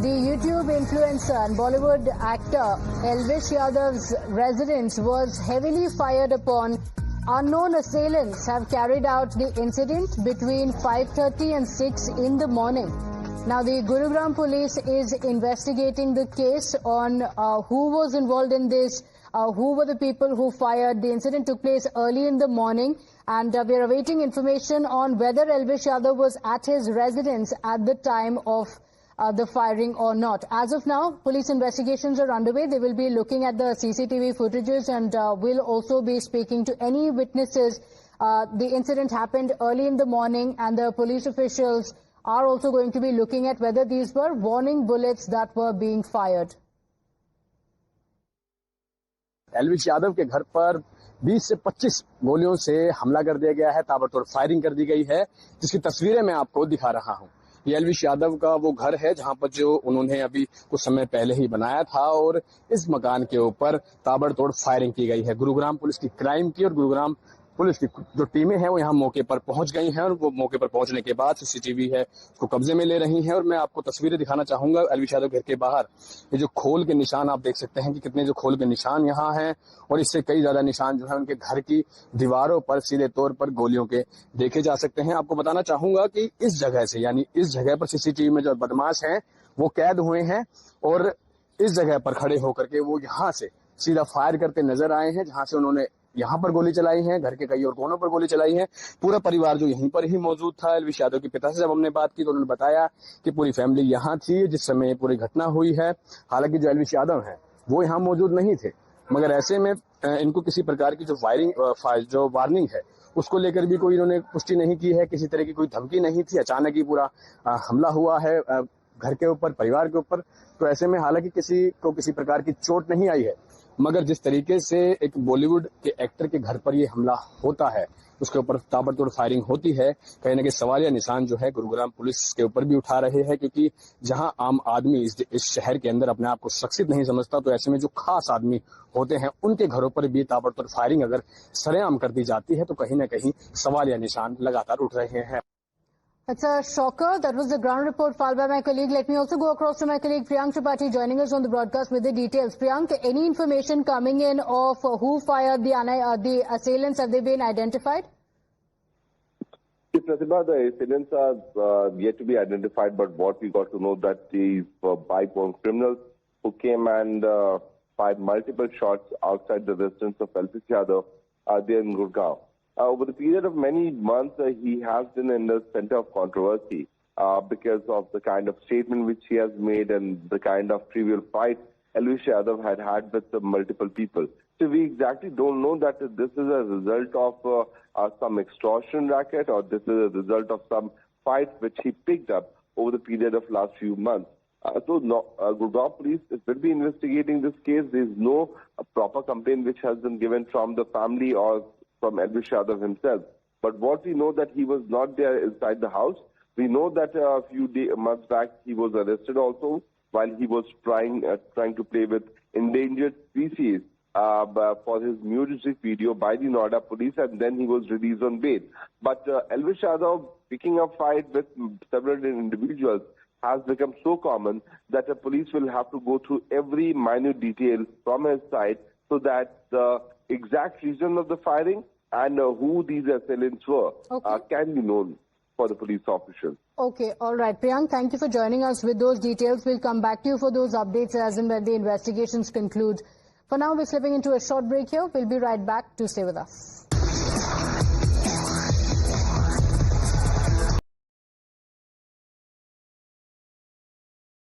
the YouTube influencer and Bollywood actor Elvish Yadav's residence was heavily fired upon. Unknown assailants have carried out the incident between 5:30 and 6 in the morning. Now, the Gurugram police is investigating the case on who was involved in this, who were the people who fired. The incident took place early in the morning, and we are awaiting information on whether Elvish Yadav was at his residence at the time of the firing or not. As of now, police investigations are underway. They will be looking at the CCTV footages and will also be speaking to any witnesses. The incident happened early in the morning, and the police officials are also going to be looking at whether these were warning bullets that were being fired. Elvish Yadav के घर पर 20 से 25 गोलियों से हमला कर दिया गया है, ताबड़तोड़ फायरिंग कर दी गई है, जिसकी तस्वीरें मैं आपको दिखा रहा हूं। ये एल्विश यादव का वो घर है जहां पर जो उन्होंने अभी कुछ समय पहले ही बनाया था, और इस मकान के ऊपर ताबड़तोड़ फायरिंग की गई है। गुरुग्राम पुलिस की क्राइम की और गुरुग्राम पुलिस की जो टीमें हैं वो यहाँ मौके पर पहुंच गई हैं, और वो मौके पर पहुंचने के बाद सीसीटीवी है उसको कब्जे में ले रही हैं। और मैं आपको तस्वीरें दिखाना चाहूंगा एल्विश यादव घर के बाहर। ये जो खोल के निशान आप देख सकते हैं कि कितने जो खोल के निशान यहाँ हैं, और इससे कई ज्यादा निशान जो है उनके घर की दीवारों पर सीधे तौर पर गोलियों के देखे जा सकते हैं। आपको बताना चाहूंगा कि इस जगह से, यानी इस जगह पर सीसीटीवी में जो बदमाश हैं वो कैद हुए हैं, और इस जगह पर खड़े होकर के वो यहाँ से सीधा फायर करते नजर आए हैं, जहां से उन्होंने यहाँ पर गोली चलाई है, घर के कई और कोनों पर गोली चलाई है। पूरा परिवार जो यहीं पर ही मौजूद था। एल्विश यादव के पिता से जब हमने बात की तो उन्होंने बताया कि पूरी फैमिली यहाँ थी जिस समय पूरी घटना हुई है। हालांकि जो एल्विश यादव है वो यहाँ मौजूद नहीं थे, मगर ऐसे में इनको किसी प्रकार की जो वार्निंग है उसको लेकर भी कोई इन्होंने पुष्टि नहीं की है, किसी तरह की कोई धमकी नहीं थी। अचानक ही पूरा हमला हुआ है घर के ऊपर, परिवार के ऊपर। तो ऐसे में हालांकि किसी को किसी प्रकार की चोट नहीं आई है, मगर जिस तरीके से एक बॉलीवुड के एक्टर के घर पर ये हमला होता है, उसके ऊपर ताबड़तोड़ फायरिंग होती है, कहीं ना कहीं सवालिया निशान जो है गुरुग्राम पुलिस के ऊपर भी उठा रहे हैं। क्योंकि जहां आम आदमी इस शहर के अंदर अपने आप को सुरक्षित नहीं समझता, तो ऐसे में जो खास आदमी होते हैं उनके घरों पर भी ताबड़तोड़ फायरिंग अगर सरेआम कर दी जाती है तो कहीं ना कहीं सवालिया निशान लगातार उठ रहे हैं। It's a shocker. That was the ground report filed by my colleague. Let me also go across to my colleague Priyank Tripathi joining us on the broadcast with the details. Priyank, any information coming in of who fired the assailants? Have they been identified? Pratibha, the assailants are yet to be identified, but what we got to know that these bike-bound criminals who came and fired multiple shots outside the residence of Elvish Yadav are there in Gurgaon. Over the period of many months, he has been in the center of controversy because of the kind of statement which he has made and the kind of trivial fight Elvish Yadav had with multiple people. So we exactly don't know that this is a result of some extortion racket, or this is a result of some fight which he picked up over the period of last few months. Gurgaon police will be investigating this case. There is no proper complaint which has been given from the family or from Elvish Yadav himself. But what we know that he was not there inside the house. We know that a few months back he was arrested also while he was trying to play with endangered species for his music video by the Noida police, and then he was released on bail. But Elvish Yadav picking up fight with several individuals has become so common that the police will have to go through every minute detail from his side so that the exact reason of the firing and who these assailants were can be known for the police officials. Okay, all right. Priyank, thank you for joining us with those details. We'll come back to you for those updates as and when the investigations conclude. For now, we're slipping into a short break here. We'll be right back. Do stay with us.